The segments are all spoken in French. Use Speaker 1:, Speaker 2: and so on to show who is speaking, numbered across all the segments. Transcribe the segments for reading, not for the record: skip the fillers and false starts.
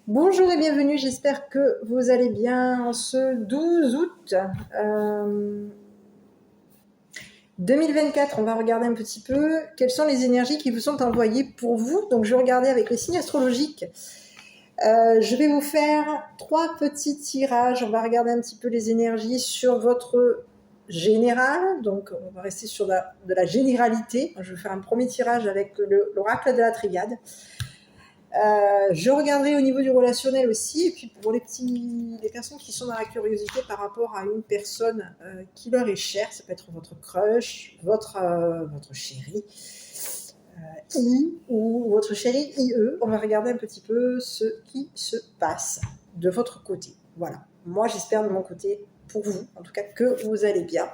Speaker 1: Bonjour et bienvenue, j'espère que vous allez bien en ce 12 août 2024. On va regarder un petit peu quelles sont les énergies qui vous sont envoyées pour vous. Donc je vais regarder avec les signes astrologiques. Je vais vous faire 3 petits tirages. On va regarder un petit peu les énergies sur votre général. Donc on va rester sur de la généralité. Je vais faire un premier tirage avec l'oracle de la Triade. Je regarderai au niveau du relationnel aussi, et puis pour les personnes qui sont dans la curiosité par rapport à une personne qui leur est chère, ça peut être votre crush, votre chéri, I, ou votre chéri IE. On va regarder un petit peu ce qui se passe de votre côté. Voilà. Moi, j'espère de mon côté, pour vous, en tout cas, que vous allez bien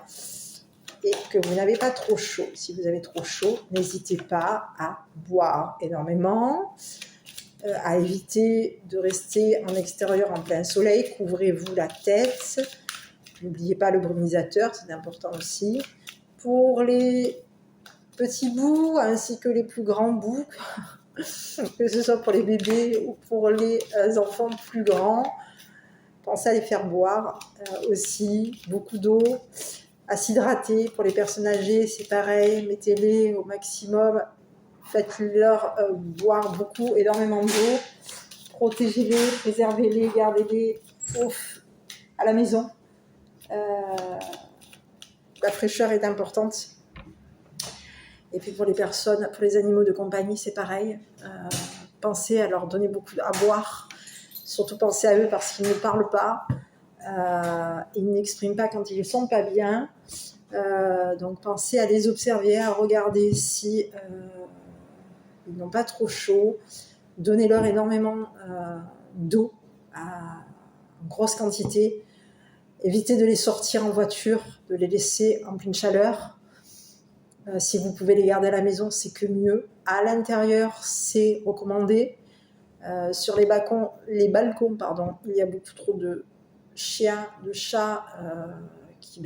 Speaker 1: et que vous n'avez pas trop chaud. Si vous avez trop chaud, n'hésitez pas à boire énormément. À éviter de rester en extérieur en plein soleil, couvrez-vous la tête, n'oubliez pas le brumisateur, c'est important aussi. Pour les petits bouts ainsi que les plus grands bouts, que ce soit pour les bébés ou pour les enfants plus grands, pensez à les faire boire aussi, beaucoup d'eau, à s'hydrater. Pour les personnes âgées, c'est pareil, mettez-les au maximum, faites-leur boire beaucoup, énormément d'eau. Protégez-les, préservez-les, gardez-les à la maison. La fraîcheur est importante. Et puis pour les personnes, pour les animaux de compagnie, c'est pareil. Pensez à leur donner beaucoup à boire. Surtout pensez à eux parce qu'ils ne parlent pas. Ils n'expriment pas quand ils ne sont pas bien. Donc pensez à les observer, à regarder si ils n'ont pas trop chaud. Donnez-leur énormément d'eau en grosse quantité. Évitez de les sortir en voiture, de les laisser en pleine chaleur. Si vous pouvez les garder à la maison, c'est que mieux. À l'intérieur, c'est recommandé. Sur les balcons, il y a beaucoup trop de chiens, de chats qui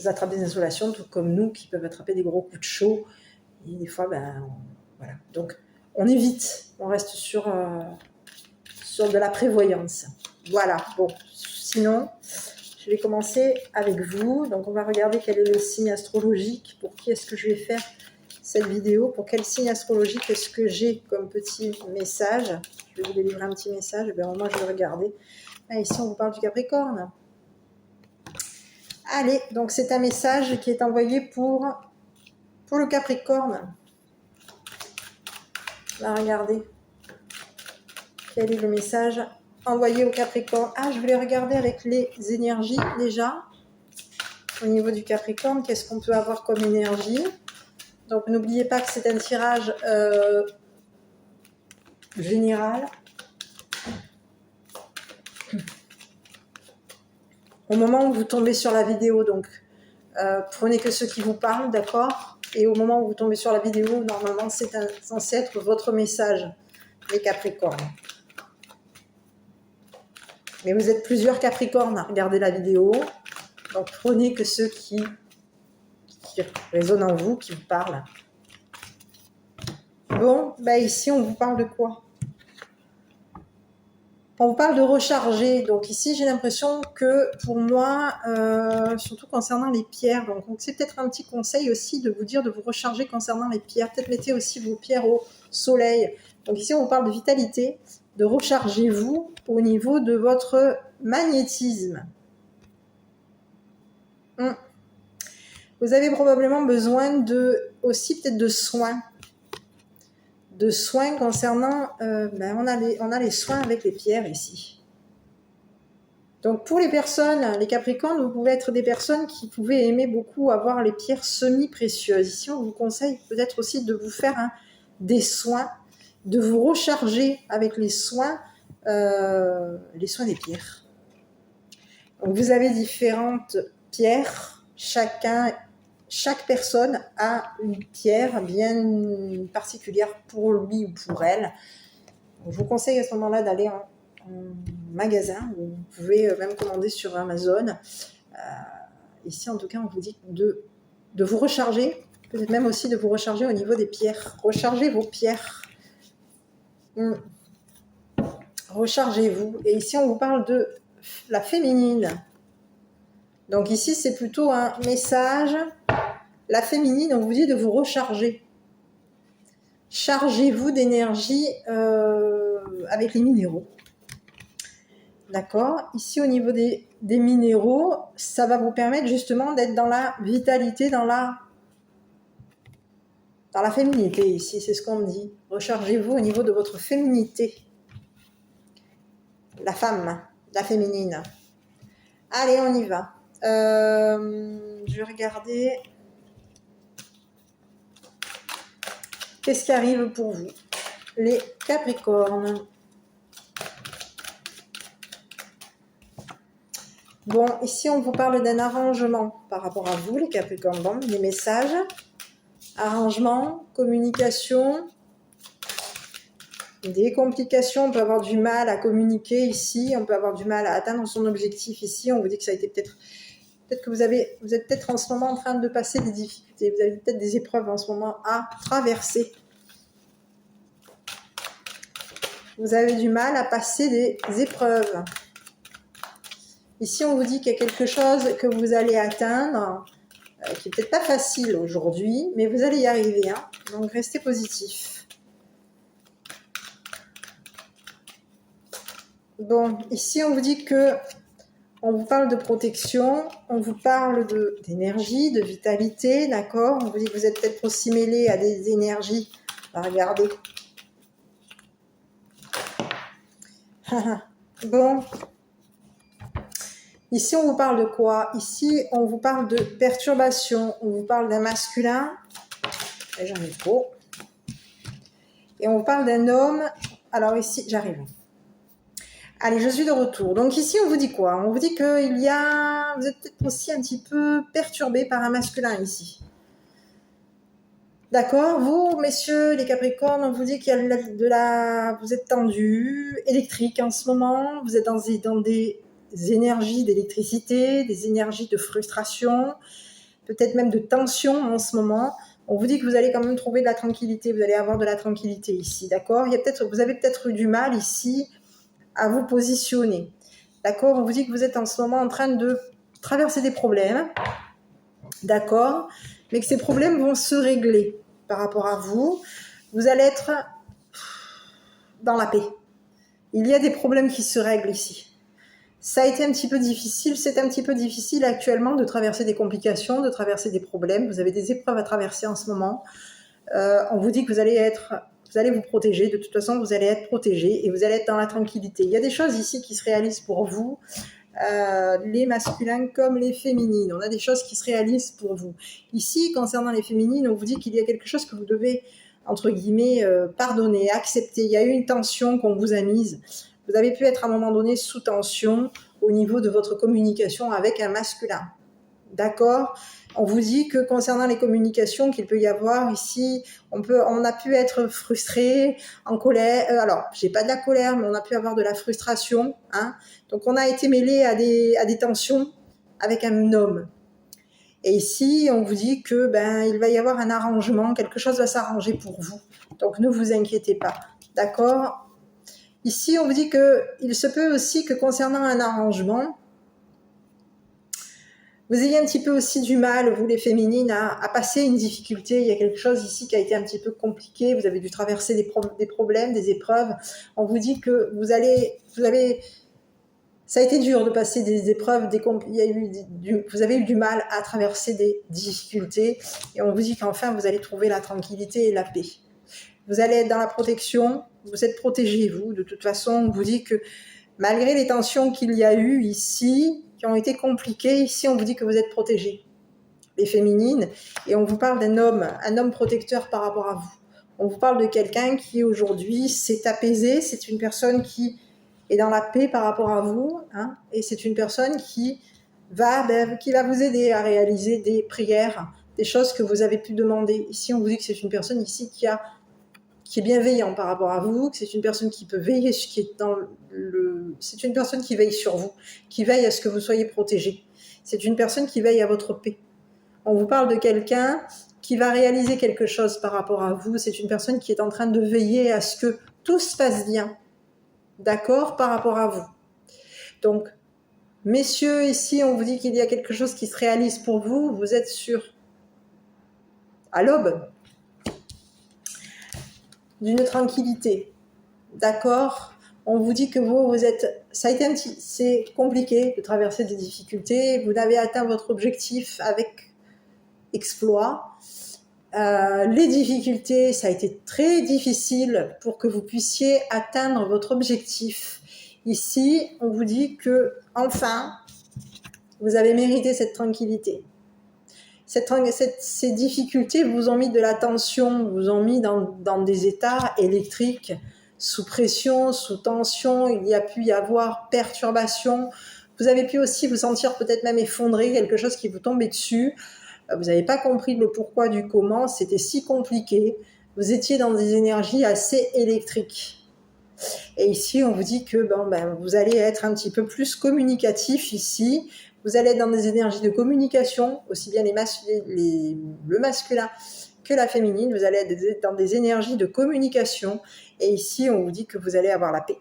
Speaker 1: attrapent des insolations, tout comme nous, qui peuvent attraper des gros coups de chaud. Et des fois, voilà. Donc, on évite. On reste sur de la prévoyance. Voilà. Bon, sinon, je vais commencer avec vous. Donc, on va regarder quel est le signe astrologique. Pour qui est-ce que je vais faire cette vidéo? Pour quel signe astrologique est-ce que j'ai comme petit message? Je vais vous délivrer un petit message. Et bien, moi, je vais regarder. Ici, on vous parle du Capricorne. Allez, donc c'est un message qui est envoyé pour le Capricorne. On va regarder. Quel est le message envoyé au Capricorne? Je voulais regarder avec les énergies déjà. Au niveau du Capricorne, qu'est-ce qu'on peut avoir comme énergie? Donc n'oubliez pas que c'est un tirage général. Au moment où vous tombez sur la vidéo, donc prenez que ceux qui vous parlent, d'accord? Et au moment où vous tombez sur la vidéo, normalement c'est censé être votre message, les Capricornes. Mais vous êtes plusieurs Capricornes à regarder la vidéo, donc prenez que ceux qui résonnent en vous, qui vous parlent. Bon, ici on vous parle de quoi? On vous parle de recharger. Donc ici j'ai l'impression que pour moi, surtout concernant les pierres, donc c'est peut-être un petit conseil aussi de vous dire de vous recharger concernant les pierres. Peut-être mettez aussi vos pierres au soleil. Donc ici on vous parle de vitalité, de rechargez-vous au niveau de votre magnétisme. Vous avez probablement besoin aussi peut-être de soins. De soins concernant, on a les soins avec les pierres ici. Donc pour les personnes, les Capricornes, vous pouvez être des personnes qui pouvaient aimer beaucoup avoir les pierres semi-précieuses. Ici, on vous conseille peut-être aussi de vous faire des soins, de vous recharger avec les soins des pierres. Donc vous avez différentes pierres, chaque personne a une pierre bien particulière pour lui ou pour elle. Donc, je vous conseille à ce moment-là d'aller en magasin, où vous pouvez même commander sur Amazon. Ici, en tout cas, on vous dit de vous recharger, peut-être même aussi de vous recharger au niveau des pierres. Rechargez vos pierres. Hmm. Rechargez-vous. Et ici, on vous parle de la féminine. Donc ici, c'est plutôt un message. La féminine, on vous dit de vous recharger. Chargez-vous d'énergie avec les minéraux. D'accord. Ici, au niveau des minéraux, ça va vous permettre justement d'être dans la vitalité, dans la féminité. Ici, c'est ce qu'on me dit. Rechargez-vous au niveau de votre féminité. La femme, la féminine. Allez, on y va. Je vais regarder. Qu'est-ce qui arrive pour vous, les Capricornes? Bon, ici, on vous parle d'un arrangement par rapport à vous, les Capricornes. Bon, les messages, arrangement, communication, des complications. On peut avoir du mal à communiquer ici. On peut avoir du mal à atteindre son objectif ici. On vous dit que ça a été peut-être que vous êtes peut-être en ce moment en train de passer des difficultés. Vous avez peut-être des épreuves en ce moment à traverser. Vous avez du mal à passer des épreuves. Ici, on vous dit qu'il y a quelque chose que vous allez atteindre, qui n'est peut-être pas facile aujourd'hui, mais vous allez y arriver. Hein. Donc, restez positif. Bon, ici, on vous dit que on vous parle de protection, on vous parle d'énergie, de vitalité, d'accord? On vous dit que vous êtes peut-être aussi mêlé à des énergies. Regardez. Bon. Ici, on vous parle de quoi? Ici, on vous parle de perturbation. On vous parle d'un masculin. J'en ai trop. Et on vous parle d'un homme. Alors ici, j'arrive. Allez, je suis de retour. Donc ici, on vous dit quoi? On vous dit que vous êtes peut-être aussi un petit peu perturbé par un masculin ici. D'accord? Vous, messieurs, les Capricornes, on vous dit qu'il y a vous êtes tendu, électrique en ce moment. Vous êtes dans des énergies d'électricité, des énergies de frustration, peut-être même de tension en ce moment. On vous dit que vous allez quand même trouver de la tranquillité, vous allez avoir de la tranquillité ici, d'accord? Vous avez peut-être eu du mal ici à vous positionner, d'accord? On vous dit que vous êtes en ce moment en train de traverser des problèmes, d'accord? Mais que ces problèmes vont se régler par rapport à vous. Vous allez être dans la paix. Il y a des problèmes qui se règlent ici. Ça a été un petit peu difficile, c'est un petit peu difficile actuellement de traverser des complications, de traverser des problèmes. Vous avez des épreuves à traverser en ce moment. On vous dit que vous allez vous protéger. De toute façon, vous allez être protégé et vous allez être dans la tranquillité. Il y a des choses ici qui se réalisent pour vous, les masculins comme les féminines. On a des choses qui se réalisent pour vous. Ici, concernant les féminines, on vous dit qu'il y a quelque chose que vous devez, entre guillemets, pardonner, accepter. Il y a eu une tension qu'on vous a mise. Vous avez pu être à un moment donné sous tension au niveau de votre communication avec un masculin. D'accord? On vous dit que concernant les communications qu'il peut y avoir ici, on a pu être frustré, en colère. Alors, j'ai pas de la colère, mais on a pu avoir de la frustration. Hein? Donc, on a été mêlé à des tensions avec un homme. Et ici, on vous dit que il va y avoir un arrangement, quelque chose va s'arranger pour vous. Donc, ne vous inquiétez pas. D'accord? Ici, on vous dit qu'il se peut aussi que concernant un arrangement, vous ayez un petit peu aussi du mal, vous les féminines, à passer une difficulté. Il y a quelque chose ici qui a été un petit peu compliqué. Vous avez dû traverser des problèmes, des épreuves. On vous dit que ça a été dur de passer des épreuves, vous avez eu du mal à traverser des difficultés. Et on vous dit qu'enfin, vous allez trouver la tranquillité et la paix. Vous allez être dans la protection, vous êtes protégés, vous. De toute façon, on vous dit que malgré les tensions qu'il y a eu ici, qui ont été compliquées, ici, on vous dit que vous êtes protégés, les féminines. Et on vous parle d'un homme, un homme protecteur par rapport à vous. On vous parle de quelqu'un qui, aujourd'hui, s'est apaisé. C'est une personne qui est dans la paix par rapport à vous. Hein, et c'est une personne qui va vous aider à réaliser des prières, des choses que vous avez pu demander. Ici, on vous dit que c'est une personne ici qui est bienveillant par rapport à vous, que c'est une personne qui peut veiller, c'est une personne qui veille sur vous, qui veille à ce que vous soyez protégés. C'est une personne qui veille à votre paix. On vous parle de quelqu'un qui va réaliser quelque chose par rapport à vous. C'est une personne qui est en train de veiller à ce que tout se passe bien, d'accord, par rapport à vous. Donc, messieurs, ici, on vous dit qu'il y a quelque chose qui se réalise pour vous, vous êtes à l'aube d'une tranquillité, d'accord. On vous dit que vous êtes, ça a été c'est compliqué de traverser des difficultés, vous avez atteint votre objectif avec exploit. Les difficultés, ça a été très difficile pour que vous puissiez atteindre votre objectif. Ici, on vous dit que, enfin, vous avez mérité cette tranquillité. Ces difficultés vous ont mis de la tension, vous ont mis dans des états électriques, sous pression, sous tension, il y a pu y avoir perturbation. Vous avez pu aussi vous sentir peut-être même effondré, quelque chose qui vous tombait dessus. Vous n'avez pas compris le pourquoi du comment, c'était si compliqué. Vous étiez dans des énergies assez électriques. Et ici, on vous dit que vous allez être un petit peu plus communicatif ici. Vous allez être dans des énergies de communication, aussi bien le masculin que la féminine. Vous allez être dans des énergies de communication. Et ici, on vous dit que vous allez avoir la paix.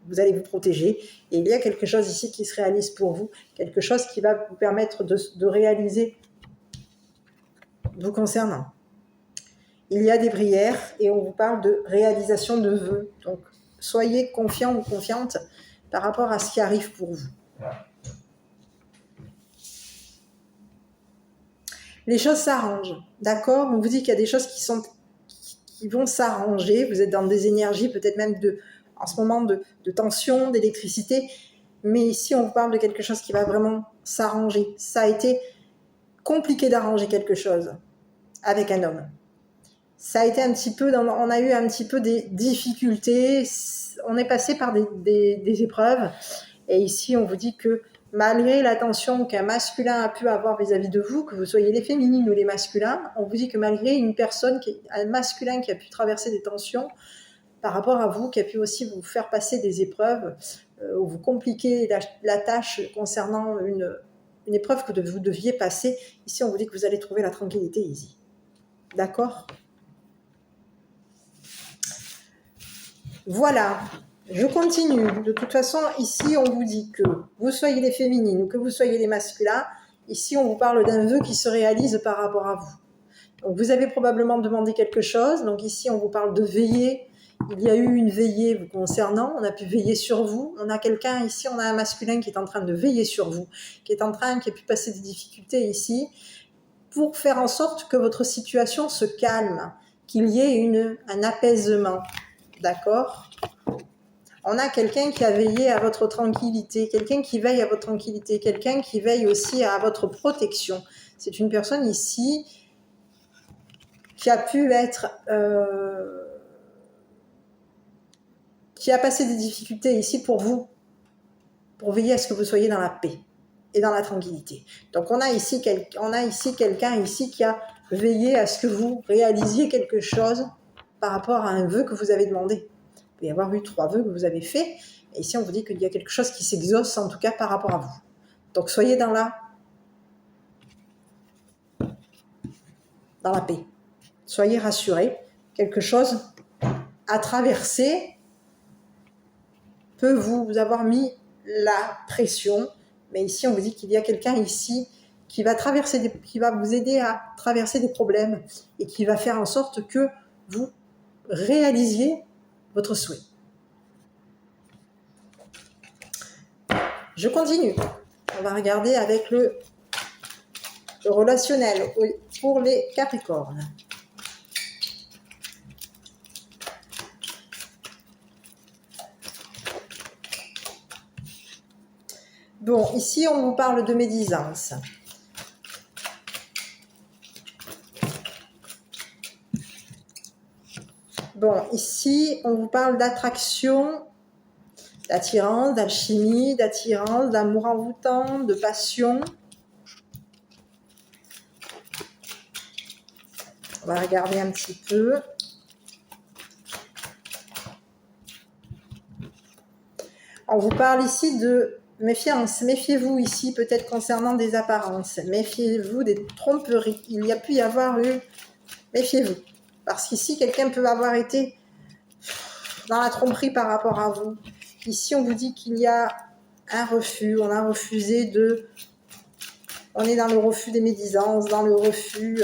Speaker 1: Vous allez vous protéger. Et il y a quelque chose ici qui se réalise pour vous. Quelque chose qui va vous permettre de réaliser vous concernant. Il y a des prières et on vous parle de réalisation de vœux. Donc, soyez confiants ou confiantes par rapport à ce qui arrive pour vous. Les choses s'arrangent, d'accord? On vous dit qu'il y a des choses qui vont s'arranger. Vous êtes dans des énergies peut-être même en ce moment de tension, d'électricité. Mais ici, on vous parle de quelque chose qui va vraiment s'arranger. Ça a été compliqué d'arranger quelque chose avec un homme. Ça a été un petit peu, on a eu un petit peu des difficultés. On est passé par des épreuves. Et ici, on vous dit que malgré l'attention qu'un masculin a pu avoir vis-à-vis de vous, que vous soyez les féminines ou les masculins, on vous dit que malgré un masculin qui a pu traverser des tensions par rapport à vous, qui a pu aussi vous faire passer des épreuves, ou vous compliquer la tâche concernant une épreuve que vous deviez passer, ici on vous dit que vous allez trouver la tranquillité ici. D'accord ? Voilà. Je continue. De toute façon, ici, on vous dit que vous soyez les féminines ou que vous soyez les masculins. Ici, on vous parle d'un vœu qui se réalise par rapport à vous. Donc, vous avez probablement demandé quelque chose. Donc, ici, on vous parle de veiller. Il y a eu une veillée vous concernant. On a pu veiller sur vous. On a quelqu'un ici, on a un masculin qui est en train de veiller sur vous, qui a pu passer des difficultés ici pour faire en sorte que votre situation se calme, qu'il y ait un apaisement. D'accord ? On a quelqu'un qui a veillé à votre tranquillité, quelqu'un qui veille à votre tranquillité, quelqu'un qui veille aussi à votre protection. C'est une personne ici qui a pu être... qui a passé des difficultés ici pour vous, pour veiller à ce que vous soyez dans la paix et dans la tranquillité. Donc on a ici quelqu'un ici qui a veillé à ce que vous réalisiez quelque chose par rapport à un vœu que vous avez demandé. Il peut y avoir eu 3 vœux que vous avez faits, et ici on vous dit qu'il y a quelque chose qui s'exauce, en tout cas par rapport à vous. Donc soyez dans la paix. Soyez rassurés. Quelque chose à traverser peut vous avoir mis la pression, mais ici on vous dit qu'il y a quelqu'un ici qui va vous aider à traverser des problèmes et qui va faire en sorte que vous réalisiez votre souhait. Je continue. On va regarder avec le relationnel pour les Capricornes. Bon, ici on vous parle de médisance. Bon, ici on vous parle d'attraction, d'attirance, d'alchimie, d'attirance, d'amour envoûtant, de passion. On va regarder un petit peu. On vous parle ici de méfiance. Méfiez-vous ici peut-être concernant des apparences. Méfiez-vous des tromperies. Il y a pu y avoir eu... Méfiez-vous. Parce qu'ici, quelqu'un peut avoir été dans la tromperie par rapport à vous. Ici, on vous dit qu'il y a un refus, on a refusé de... On est dans le refus des médisances, dans le refus...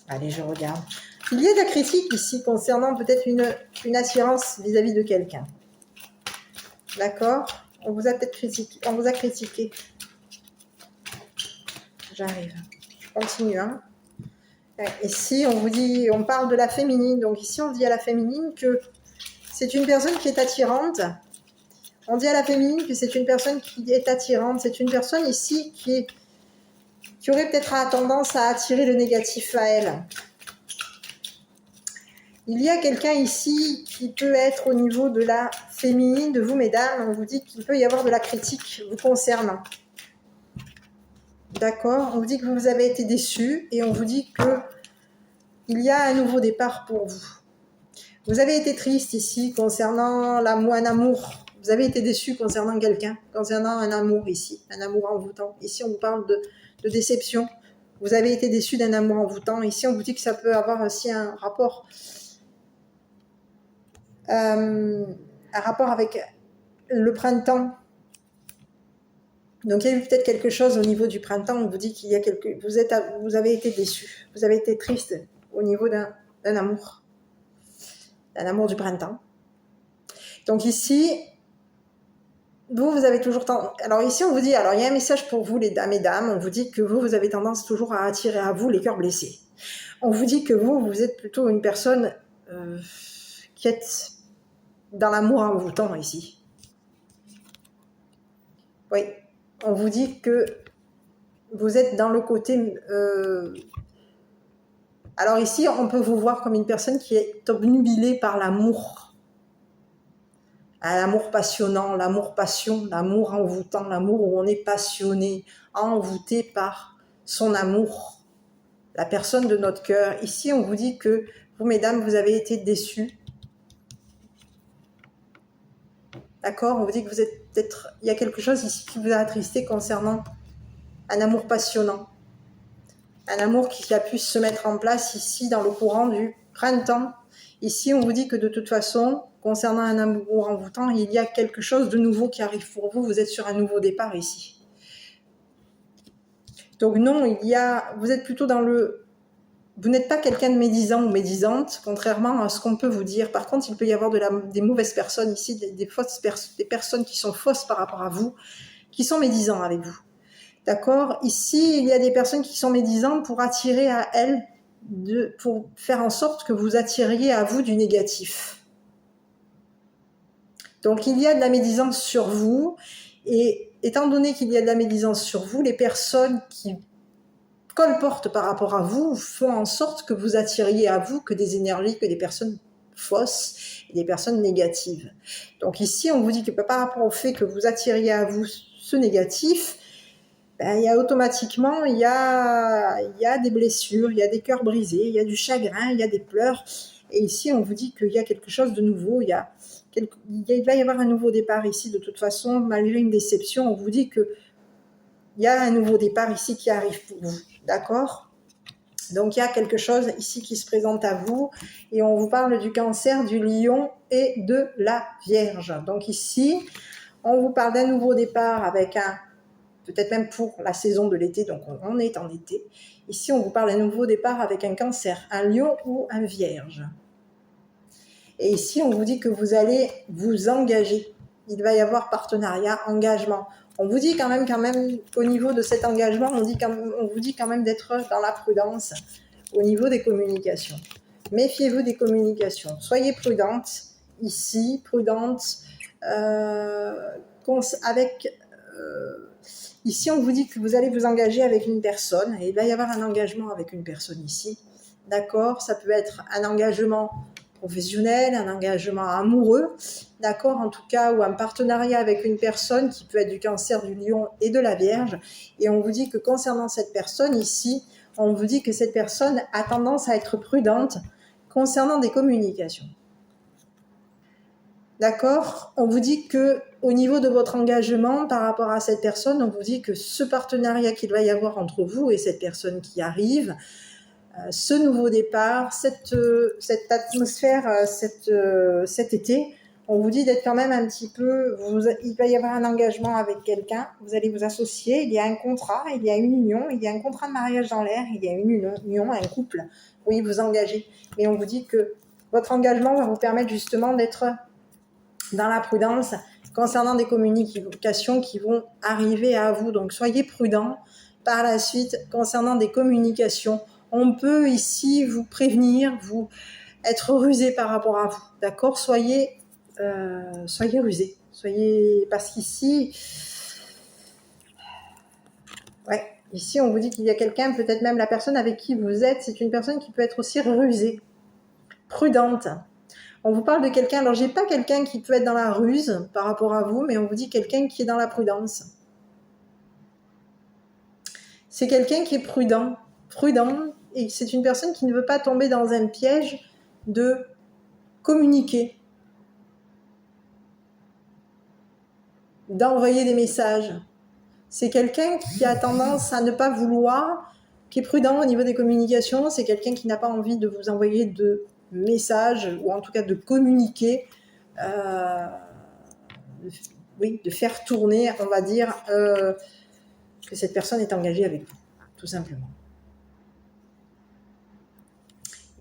Speaker 1: Allez, je regarde. Il y a de la critique ici concernant peut-être une attirance vis-à-vis de quelqu'un. D'accord? On vous a peut-être critiqué. On vous a critiqué. J'arrive. Je continue. Hein. Ici, on vous dit, on parle de la féminine. Donc ici, on dit à la féminine que c'est une personne qui est attirante. On dit à la féminine que c'est une personne qui est attirante. C'est une personne ici qui aurait peut-être tendance à attirer le négatif à elle. Il y a quelqu'un ici qui peut être au niveau de la féminine, de vous, mesdames. On vous dit qu'il peut y avoir de la critique vous concernant. D'accord? On vous dit que vous avez été déçus et on vous dit qu'il y a un nouveau départ pour vous. Vous avez été triste ici concernant un amour. Vous avez été déçu concernant quelqu'un, concernant un amour ici, un amour envoûtant. Ici, on vous parle de déception. Vous avez été déçu d'un amour envoûtant. Ici, on vous dit que ça peut avoir aussi un rapport avec le printemps. Donc il y a eu peut-être quelque chose au niveau du printemps, on vous dit qu'il y a vous avez été déçu, vous avez été triste au niveau d'un amour du printemps. Donc ici, vous avez toujours tendance... Alors ici on vous dit, alors il y a un message pour vous les dames et dames, on vous dit que vous avez tendance toujours à attirer à vous les cœurs blessés. On vous dit que vous êtes plutôt une personne qui est dans l'amour envoûtant ici. Oui, on vous dit que vous êtes dans le côté... Alors ici, on peut vous voir comme une personne qui est obnubilée par l'amour. L'amour passionnant, l'amour-passion, l'amour envoûtant, l'amour où on est passionné, envoûté par son amour, la personne de notre cœur. Ici, on vous dit que vous, mesdames, vous avez été déçues. D'accord? On vous dit que vous êtes peut-être... Il y a quelque chose ici qui vous a attristé concernant un amour passionnant. Un amour qui a pu se mettre en place ici dans le courant du printemps. Ici, on vous dit que de toute façon, concernant un amour envoûtant, il y a quelque chose de nouveau qui arrive pour vous. Vous êtes sur un nouveau départ ici. Donc non, vous êtes plutôt dans le... Vous n'êtes pas quelqu'un de médisant ou médisante, contrairement à ce qu'on peut vous dire. Par contre, il peut y avoir des mauvaises personnes ici, des personnes qui sont fausses par rapport à vous, qui sont médisants avec vous. D'accord? Ici, il y a des personnes qui sont médisantes pour attirer à elles, pour faire en sorte que vous attiriez à vous du négatif. Donc, il y a de la médisance sur vous, et étant donné qu'il y a de la médisance sur vous, les personnes qui colportent par rapport à vous font en sorte que vous attiriez à vous que des énergies, que des personnes fausses et des personnes négatives. Donc ici, on vous dit que par rapport au fait que vous attiriez à vous ce négatif, il y a automatiquement, il y a des blessures, il y a des cœurs brisés, il y a du chagrin, il y a des pleurs. Et ici, on vous dit qu'il y a quelque chose de nouveau, il va y avoir un nouveau départ ici. De toute façon, malgré une déception, on vous dit qu'il y a un nouveau départ ici qui arrive pour vous. D'accord? Donc, il y a quelque chose ici qui se présente à vous. Et on vous parle du Cancer, du Lion et de la Vierge. Donc ici, on vous parle d'un nouveau départ avec peut-être même pour la saison de l'été, donc on est en été. Ici, on vous parle d'un nouveau départ avec un Cancer, un Lion ou un Vierge. Et ici, on vous dit que vous allez vous engager. Il va y avoir partenariat, engagement. On vous dit quand même qu'au niveau de cet engagement, on vous dit quand même d'être dans la prudence au niveau des communications. Méfiez-vous des communications. Soyez prudente ici, prudente ici, on vous dit que vous allez vous engager avec une personne et il va y avoir un engagement avec une personne ici. D'accord? Ça peut être un engagement professionnel, un engagement amoureux, d'accord, en tout cas, ou un partenariat avec une personne qui peut être du Cancer, du Lion et de la Vierge. Et on vous dit que concernant cette personne ici, on vous dit que cette personne a tendance à être prudente concernant des communications. D'accord? On vous dit que au niveau de votre engagement par rapport à cette personne, on vous dit que ce partenariat qu'il va y avoir entre vous et cette personne qui arrive, ce nouveau départ, cette atmosphère, cet été, on vous dit d'être quand même un petit peu, il va y avoir un engagement avec quelqu'un, vous allez vous associer, il y a un contrat, il y a une union, il y a un contrat de mariage dans l'air, il y a une union, un couple, oui, vous engagez. Mais on vous dit que votre engagement va vous permettre justement d'être dans la prudence concernant des communications qui vont arriver à vous. Donc soyez prudents par la suite concernant des communications. On peut ici vous prévenir, vous être rusé par rapport à vous, d'accord ? Soyez rusé, parce qu'ici, ouais, ici on vous dit qu'il y a quelqu'un, peut-être même la personne avec qui vous êtes, c'est une personne qui peut être aussi rusée, prudente. On vous parle de quelqu'un, alors j'ai pas quelqu'un qui peut être dans la ruse par rapport à vous, mais on vous dit quelqu'un qui est dans la prudence. C'est quelqu'un qui est prudent, et c'est une personne qui ne veut pas tomber dans un piège de communiquer, d'envoyer des messages. C'est quelqu'un qui a tendance à ne pas vouloir, qui est prudent au niveau des communications, c'est quelqu'un qui n'a pas envie de vous envoyer de messages, ou en tout cas de communiquer, de faire tourner, on va dire, que cette personne est engagée avec vous, tout simplement.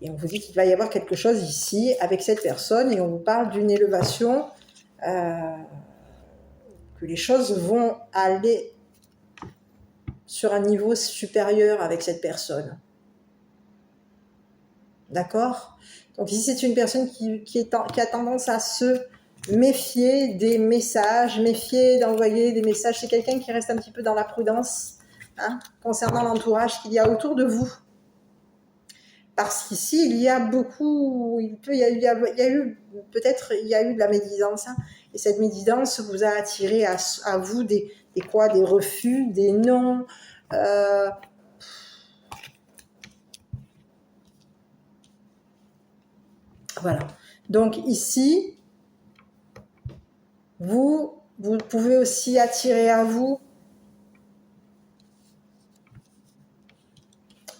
Speaker 1: Et on vous dit qu'il va y avoir quelque chose ici avec cette personne, et on vous parle d'une élévation, que les choses vont aller sur un niveau supérieur avec cette personne. D'accord ? Donc ici, c'est une personne qui a tendance à se méfier des messages, méfier d'envoyer des messages. C'est quelqu'un qui reste un petit peu dans la prudence, concernant l'entourage qu'il y a autour de vous. Parce qu'ici, il y a eu de la médisance, et cette médisance vous a attiré à vous des refus, des non, voilà. Donc ici, vous pouvez aussi attirer à vous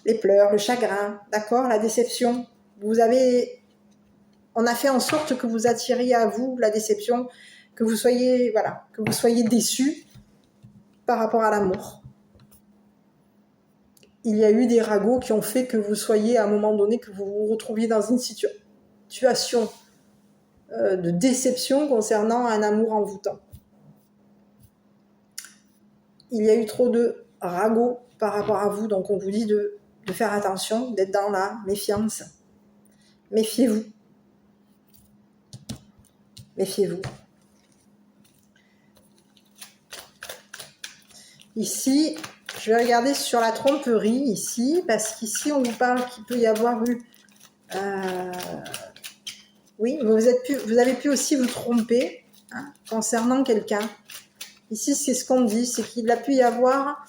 Speaker 1: les pleurs, le chagrin, d'accord, la déception. On a fait en sorte que vous attiriez à vous la déception, que vous soyez déçus par rapport à l'amour. Il y a eu des ragots qui ont fait que vous soyez, à un moment donné, que vous vous retrouviez dans une situation de déception concernant un amour envoûtant. Il y a eu trop de ragots par rapport à vous, donc on vous dit de faire attention, d'être dans la méfiance. Méfiez-vous. Méfiez-vous. Ici, je vais regarder sur la tromperie, ici, parce qu'ici, on vous parle qu'il peut y avoir eu... oui, vous avez pu aussi vous tromper concernant quelqu'un. Ici, c'est ce qu'on dit, c'est qu'il a pu y avoir...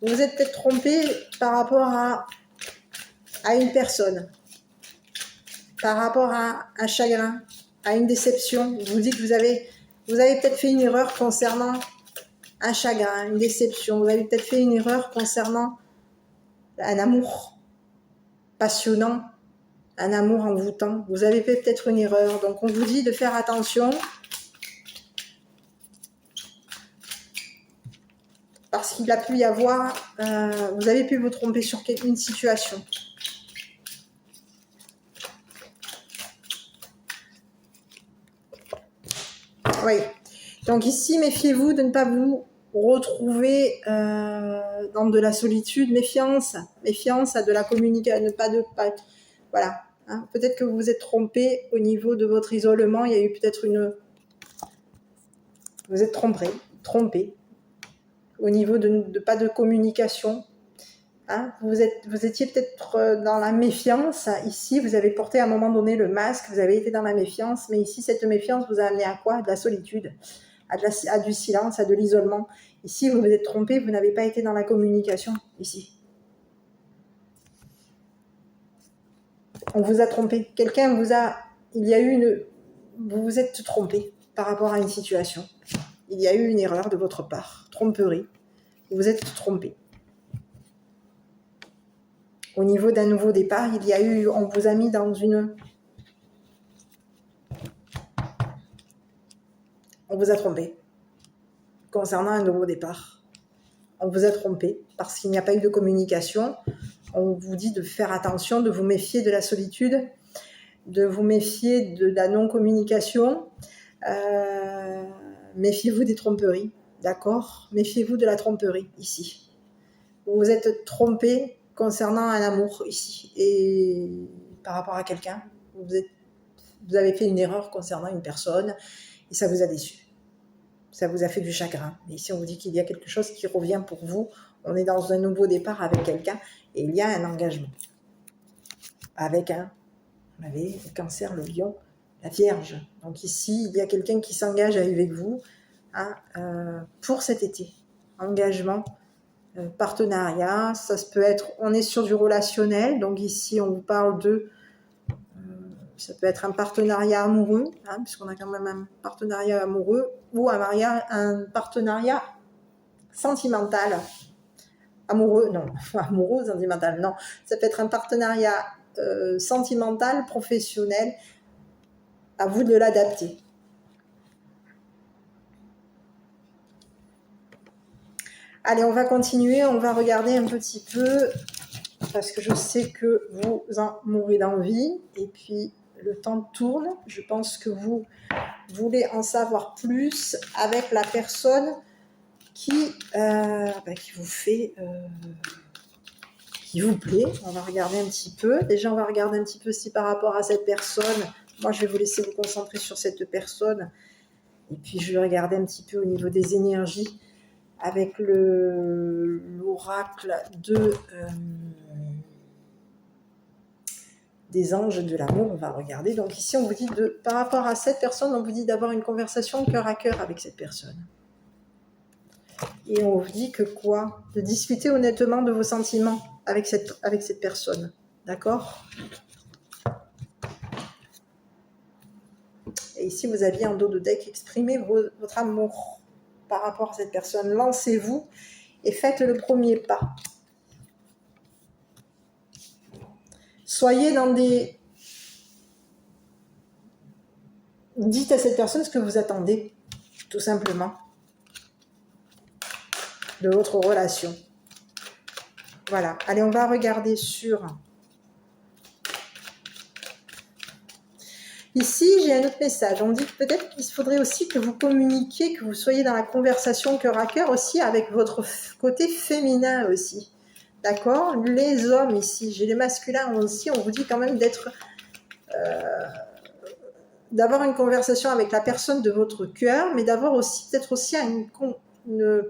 Speaker 1: Vous vous êtes peut-être trompé par rapport à une personne, par rapport à un chagrin, à une déception. Vous dites que vous avez peut-être fait une erreur concernant un chagrin, une déception. Vous avez peut-être fait une erreur concernant un amour passionnant, un amour envoûtant. Vous avez fait peut-être une erreur. Donc, on vous dit de faire attention. Parce qu'il a pu y avoir... vous avez pu vous tromper sur une situation. Oui. Donc ici, méfiez-vous de ne pas vous retrouver dans de la solitude. Méfiance à de la communication, voilà. Peut-être que vous vous êtes trompé au niveau de votre isolement. Il y a eu peut-être vous êtes trompé au niveau de pas de communication. Vous étiez peut-être dans la méfiance. Ici, vous avez porté à un moment donné le masque, vous avez été dans la méfiance, mais ici, cette méfiance vous a amené à quoi ? À de la solitude, à du silence, à de l'isolement. Ici, vous vous êtes trompé, vous n'avez pas été dans la communication, ici. On vous a trompé. Vous vous êtes trompé par rapport à une situation. Il y a eu une erreur de votre part, tromperie. Vous vous êtes trompé. Au niveau d'un nouveau départ, on vous a mis dans une... On vous a trompé concernant un nouveau départ. On vous a trompé parce qu'il n'y a pas eu de communication. On vous dit de faire attention, de vous méfier de la solitude, de vous méfier de la non-communication. Méfiez-vous des tromperies, d'accord? Méfiez-vous de la tromperie ici. Vous vous êtes trompé concernant un amour ici et par rapport à quelqu'un. Vous avez fait une erreur concernant une personne et ça vous a déçu. Ça vous a fait du chagrin. Et ici, on vous dit qu'il y a quelque chose qui revient pour vous. On est dans un nouveau départ avec quelqu'un et il y a un engagement. Avec vous avez le Cancer, le Lion, la Vierge. Donc ici, il y a quelqu'un qui s'engage avec vous pour cet été. Engagement, partenariat, ça peut être, on est sur du relationnel. Donc ici, on vous parle ça peut être un partenariat amoureux, puisqu'on a quand même un partenariat amoureux, ou un partenariat sentimental. Amoureux, non, amoureux, sentimental, non. Ça peut être un partenariat sentimental, professionnel. À vous de l'adapter. Allez, on va continuer, on va regarder un petit peu, parce que je sais que vous en mourrez d'envie, et puis le temps tourne. Je pense que vous voulez en savoir plus avec la personne qui vous fait... qui vous plaît. On va regarder un petit peu. Déjà, on va regarder un petit peu si par rapport à cette personne, moi, je vais vous laisser vous concentrer sur cette personne. Et puis, je vais regarder un petit peu au niveau des énergies avec l'oracle des anges de l'amour. On va regarder. Donc ici, on vous dit par rapport à cette personne, on vous dit d'avoir une conversation cœur à cœur avec cette personne. Et on vous dit que quoi? De discuter honnêtement de vos sentiments avec cette personne. D'accord? Et ici, vous aviez en dos de deck exprimé votre amour par rapport à cette personne. Lancez-vous et faites le premier pas. Soyez dans des... Dites à cette personne ce que vous attendez, tout simplement, de votre relation. Voilà. Allez, on va regarder sur... Ici, j'ai un autre message. On me dit que peut-être qu'il faudrait aussi que vous communiquiez, que vous soyez dans la conversation cœur à cœur aussi avec votre côté féminin aussi. D'accord? Les hommes ici, j'ai les masculins aussi, on vous dit quand même d'avoir une conversation avec la personne de votre cœur, mais d'avoir aussi peut-être aussi une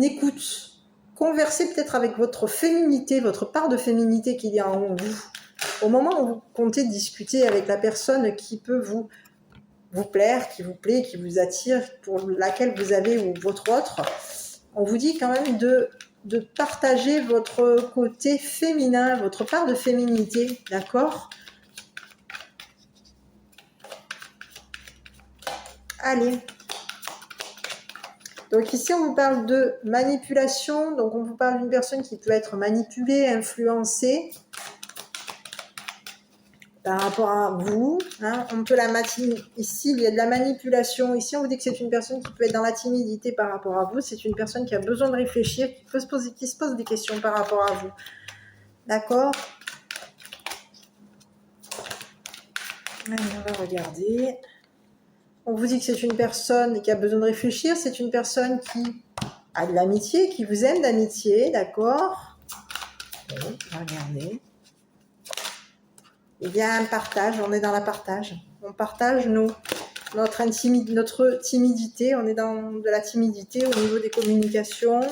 Speaker 1: écoute. Conversez peut-être avec votre féminité, votre part de féminité qu'il y a en vous. Au moment où vous comptez discuter avec la personne qui peut vous plaire, qui vous plaît, qui vous attire, pour laquelle vous avez ou votre autre, on vous dit quand même de partager votre côté féminin, votre part de féminité, d'accord? Allez. Donc ici, on vous parle de manipulation, donc on vous parle d'une personne qui peut être manipulée, influencée, par rapport à vous, on peut ici il y a de la manipulation, ici on vous dit que c'est une personne qui peut être dans la timidité par rapport à vous, c'est une personne qui a besoin de réfléchir, qui se pose des questions par rapport à vous, d'accord? Allez, on va regarder, on vous dit que c'est une personne qui a besoin de réfléchir, c'est une personne qui a de l'amitié, qui vous aime d'amitié, d'accord? On va regarder. Il y a un partage, on est dans la partage. On partage notre timidité, on est dans de la timidité au niveau des communications.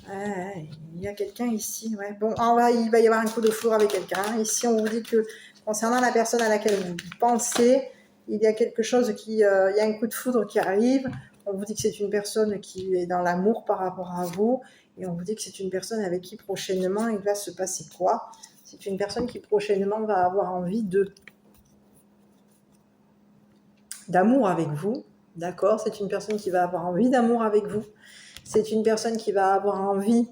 Speaker 1: Il y a quelqu'un ici. Ouais. Bon, il va y avoir un coup de foudre avec quelqu'un. Ici, on vous dit que concernant la personne à laquelle vous pensez, il y a quelque chose il y a un coup de foudre qui arrive. On vous dit que c'est une personne qui est dans l'amour par rapport à vous. Et on vous dit que c'est une personne avec qui prochainement il va se passer quoi? C'est une personne qui prochainement va avoir envie d'amour avec vous, d'accord? C'est une personne qui va avoir envie d'amour avec vous. C'est une personne qui va avoir envie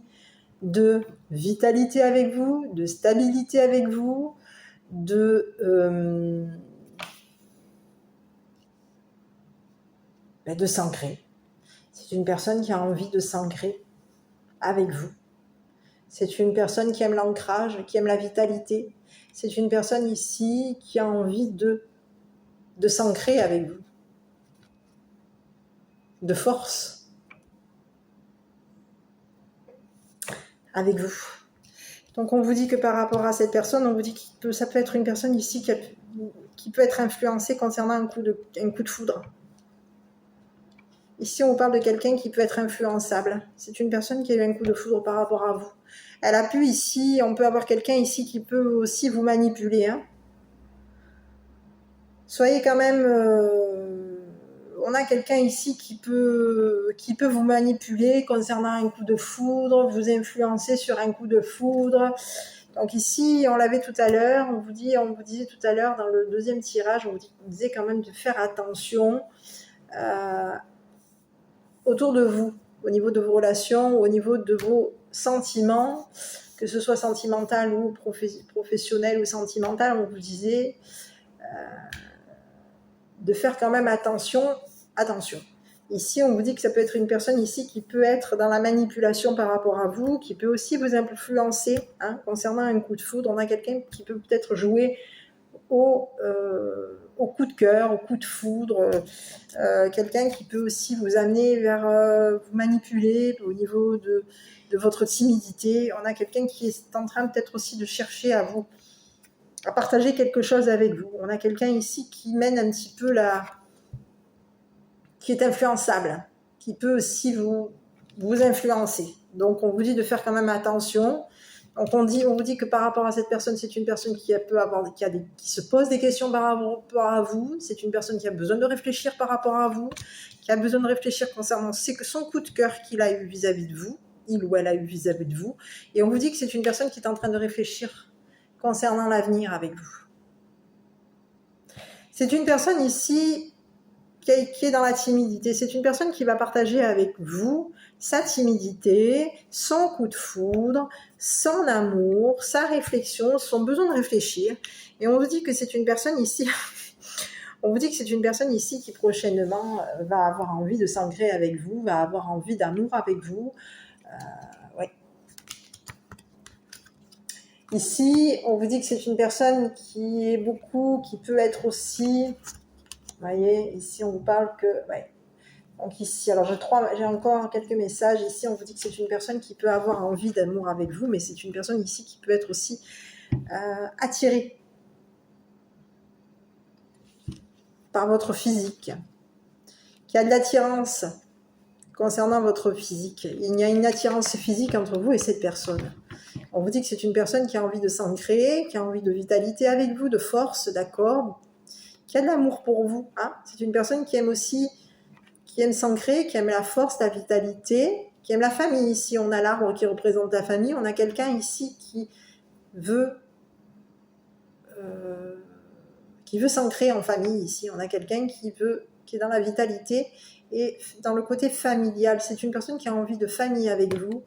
Speaker 1: de vitalité avec vous, de stabilité avec vous, de s'ancrer. C'est une personne qui a envie de s'ancrer avec vous. C'est une personne qui aime l'ancrage, qui aime la vitalité. C'est une personne ici qui a envie de s'ancrer avec vous, de force avec vous. Donc on vous dit que par rapport à cette personne, on vous dit que ça peut être une personne ici qui peut être influencée concernant un coup de foudre. Ici on vous parle de quelqu'un qui peut être influençable. C'est une personne qui a eu un coup de foudre par rapport à vous. Elle a pu ici, on peut avoir quelqu'un ici qui peut aussi vous manipuler. Soyez quand même... on a quelqu'un ici qui peut vous manipuler concernant un coup de foudre, vous influencer sur un coup de foudre. Donc ici, on l'avait tout à l'heure, on vous disait tout à l'heure dans le deuxième tirage, on vous disait quand même de faire attention autour de vous, au niveau de vos relations, au niveau de vos sentiments, que ce soit sentimental ou professionnel ou sentimental, on vous disait de faire quand même attention. Ici, on vous dit que ça peut être une personne ici qui peut être dans la manipulation par rapport à vous, qui peut aussi vous influencer concernant un coup de foudre. On a quelqu'un qui peut peut-être jouer au coup de cœur, au coup de foudre, quelqu'un qui peut aussi vous amener vers vous manipuler au niveau de votre timidité. On a quelqu'un qui est en train peut-être aussi de chercher à partager quelque chose avec vous. On a quelqu'un ici qui mène un petit peu qui est influençable, qui peut aussi vous influencer. Donc on vous dit de faire quand même attention. Donc on vous dit que par rapport à cette personne, c'est une personne qui se pose des questions par rapport à vous. C'est une personne qui a besoin de réfléchir par rapport à vous, qui a besoin de réfléchir concernant son coup de cœur qu'il a eu vis-à-vis de vous, il ou elle a eu vis-à-vis de vous. Et on vous dit que c'est une personne qui est en train de réfléchir concernant l'avenir avec vous. C'est une personne ici qui est dans la timidité. C'est une personne qui va partager avec vous sa timidité, son coup de foudre, son amour, sa réflexion, son besoin de réfléchir. Et on vous dit que c'est une personne ici... on vous dit que c'est une personne ici qui prochainement va avoir envie de s'ancrer avec vous, va avoir envie d'amour avec vous. Ouais. Ici, on vous dit que c'est une personne qui peut être aussi... Vous voyez, ici on vous parle que... Ouais. Donc ici, alors j'ai encore quelques messages. Ici, on vous dit que c'est une personne qui peut avoir envie d'amour avec vous, mais c'est une personne ici qui peut être aussi attirée par votre physique, qui a de l'attirance concernant votre physique. Il y a une attirance physique entre vous et cette personne. On vous dit que c'est une personne qui a envie de s'ancrer, qui a envie de vitalité avec vous, de force, d'accord, qui a de l'amour pour vous. C'est une personne qui aime s'ancrer, qui aime la force, la vitalité, qui aime la famille. Ici, on a l'arbre qui représente la famille. On a quelqu'un ici qui veut s'ancrer en famille. Ici, on a quelqu'un qui est dans la vitalité et dans le côté familial. C'est une personne qui a envie de famille avec vous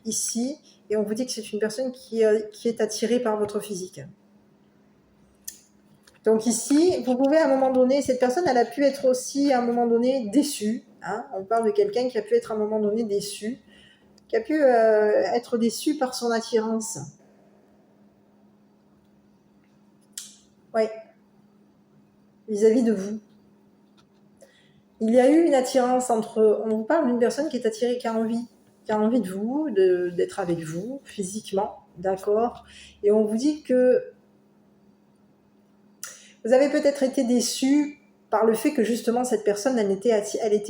Speaker 1: ici. Et on vous dit que c'est une personne qui est attirée par votre physique. Donc ici, vous pouvez à un moment donné, cette personne, elle a pu être aussi à un moment donné déçue. On parle de quelqu'un qui a pu être à un moment donné déçu, qui a pu être déçu par son attirance. Oui. Vis-à-vis de vous. Il y a eu une attirance on vous parle d'une personne qui est attirée, qui a envie de vous, d'être avec vous, physiquement, d'accord. Et on vous dit que vous avez peut-être été déçu par le fait que justement cette personne, elle était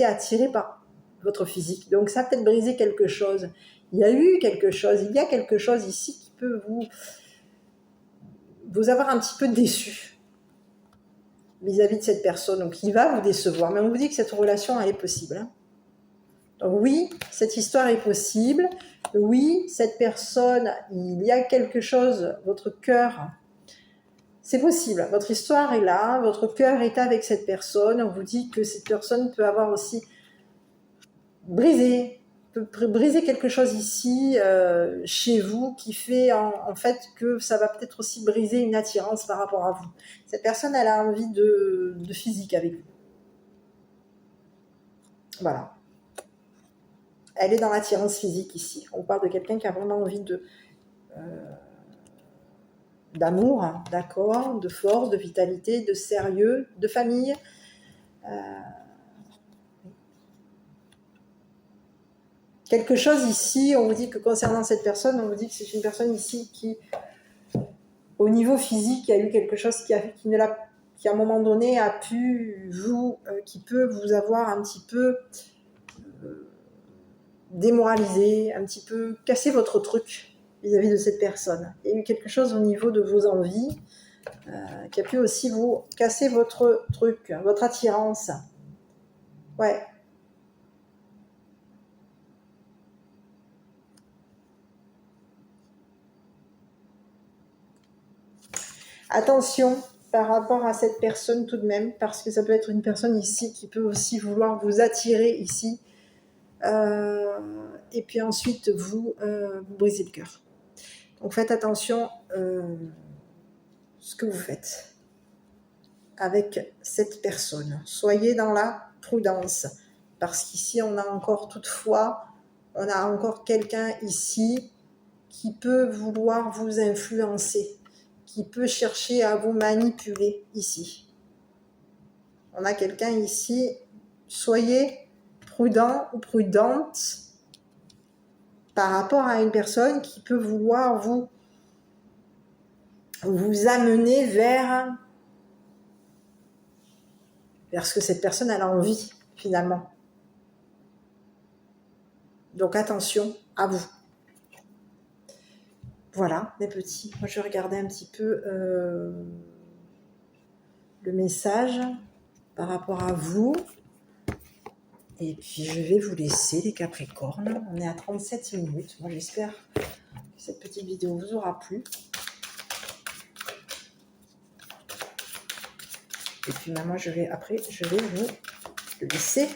Speaker 1: attirée par votre physique. Donc ça a peut-être brisé quelque chose. Il y a quelque chose ici qui peut vous avoir un petit peu déçu vis-à-vis de cette personne. Donc il va vous décevoir. Mais on vous dit que cette relation, elle est possible. Donc oui, cette histoire est possible. Oui, cette personne, il y a quelque chose, votre cœur... C'est possible, votre histoire est là, votre cœur est avec cette personne, on vous dit que cette personne peut avoir aussi brisé, peut briser quelque chose ici, chez vous, qui fait en fait que ça va peut-être aussi briser une attirance par rapport à vous. Cette personne, elle a envie de physique avec vous. Voilà. Elle est dans l'attirance physique ici. On parle de quelqu'un qui a vraiment envie d'amour, hein, d'accord, de force, de vitalité, de sérieux, de famille. Quelque chose ici, on vous dit que concernant cette personne, on vous dit que c'est une personne ici qui, au niveau physique, il y a eu quelque chose qui à un moment donné a pu qui peut vous avoir un petit peu démoralisé, un petit peu cassé votre truc vis-à-vis de cette personne. Il y a eu quelque chose au niveau de vos envies qui a pu aussi vous casser votre truc, votre attirance. Ouais. Attention par rapport à cette personne tout de même, parce que ça peut être une personne ici qui peut aussi vouloir vous attirer ici, et puis ensuite vous briser le cœur. Donc faites attention ce que vous faites avec cette personne. Soyez dans la prudence, parce qu'ici on a encore quelqu'un ici qui peut vouloir vous influencer, qui peut chercher à vous manipuler ici. On a quelqu'un ici, soyez prudent ou prudente par rapport à une personne qui peut vouloir vous amener vers ce que cette personne a envie finalement. Donc attention à vous. Voilà, mes petits. Moi, je vais regarder un petit peu le message par rapport à vous. Et puis, je vais vous laisser, les Capricornes. On est à 37 minutes. Moi, j'espère que cette petite vidéo vous aura plu. Et puis, moi, je vais vous le laisser.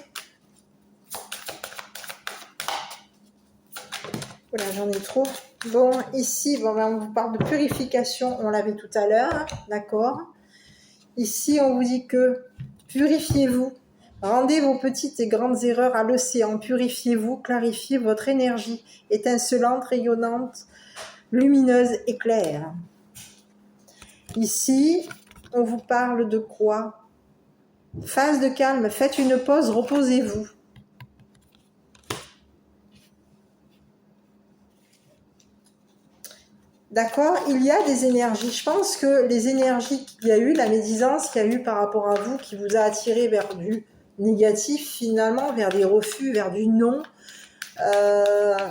Speaker 1: Voilà, j'en ai trop. Bon, ici, on vous parle de purification. On l'avait tout à l'heure, d'accord. Ici, on vous dit que purifiez-vous. Rendez vos petites et grandes erreurs à l'océan. Purifiez-vous, clarifiez votre énergie étincelante, rayonnante, lumineuse et claire. Ici, on vous parle de quoi? Phase de calme, faites une pause, reposez-vous. D'accord, il y a des énergies. Je pense que les énergies qu'il y a eu, la médisance qu'il y a eu par rapport à vous, qui vous a attiré vers du négatif, finalement, vers des refus, vers du non,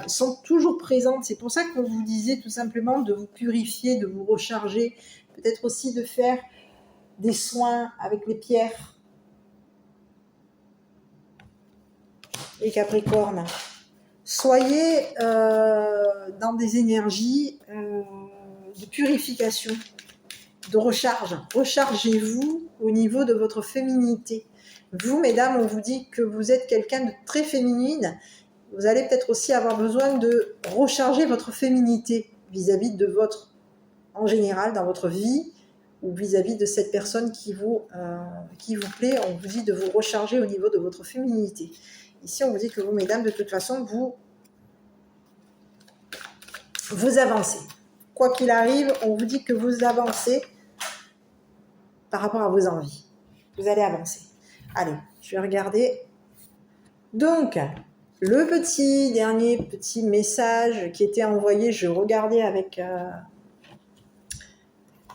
Speaker 1: sont toujours présentes. C'est pour ça qu'on vous disait tout simplement de vous purifier, de vous recharger, peut-être aussi de faire des soins avec les pierres. Les Capricornes. Soyez dans des énergies de purification, de recharge. Rechargez-vous au niveau de votre féminité. Vous, mesdames, on vous dit que vous êtes quelqu'un de très féminine. Vous allez peut-être aussi avoir besoin de recharger votre féminité vis-à-vis de en général, dans votre vie, ou vis-à-vis de cette personne qui vous plaît. On vous dit de vous recharger au niveau de votre féminité. Ici, on vous dit que vous, mesdames, de toute façon, vous avancez. Quoi qu'il arrive, on vous dit que vous avancez par rapport à vos envies. Vous allez avancer. Allez, je vais regarder. Donc, le dernier petit message qui était envoyé, je regardais avec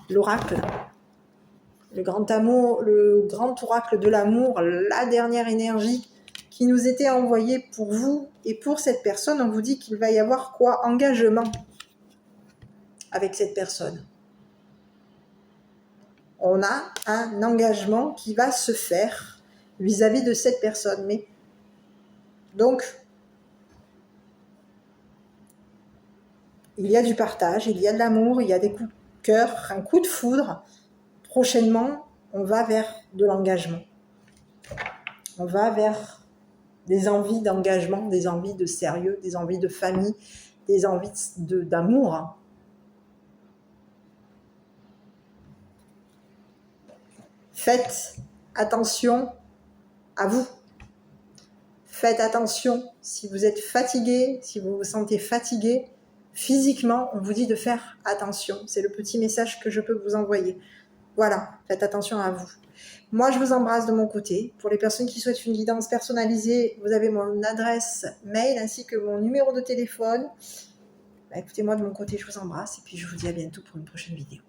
Speaker 1: l'oracle, le grand amour, le grand oracle de l'amour, la dernière énergie qui nous était envoyée pour vous et pour cette personne. On vous dit qu'il va y avoir quoi? Engagement avec cette personne. On a un engagement qui va se faire vis-à-vis de cette personne. Mais donc, il y a du partage, il y a de l'amour, il y a des coups de cœur, un coup de foudre. Prochainement, on va vers de l'engagement. On va vers des envies d'engagement, des envies de sérieux, des envies de famille, des envies d'amour. Faites attention à vous. Faites attention si vous êtes fatigué, si vous vous sentez fatigué. Physiquement, on vous dit de faire attention. C'est le petit message que je peux vous envoyer. Voilà, faites attention à vous. Moi, je vous embrasse de mon côté. Pour les personnes qui souhaitent une guidance personnalisée, vous avez mon adresse mail ainsi que mon numéro de téléphone. Écoutez, moi, de mon côté, je vous embrasse et puis je vous dis à bientôt pour une prochaine vidéo.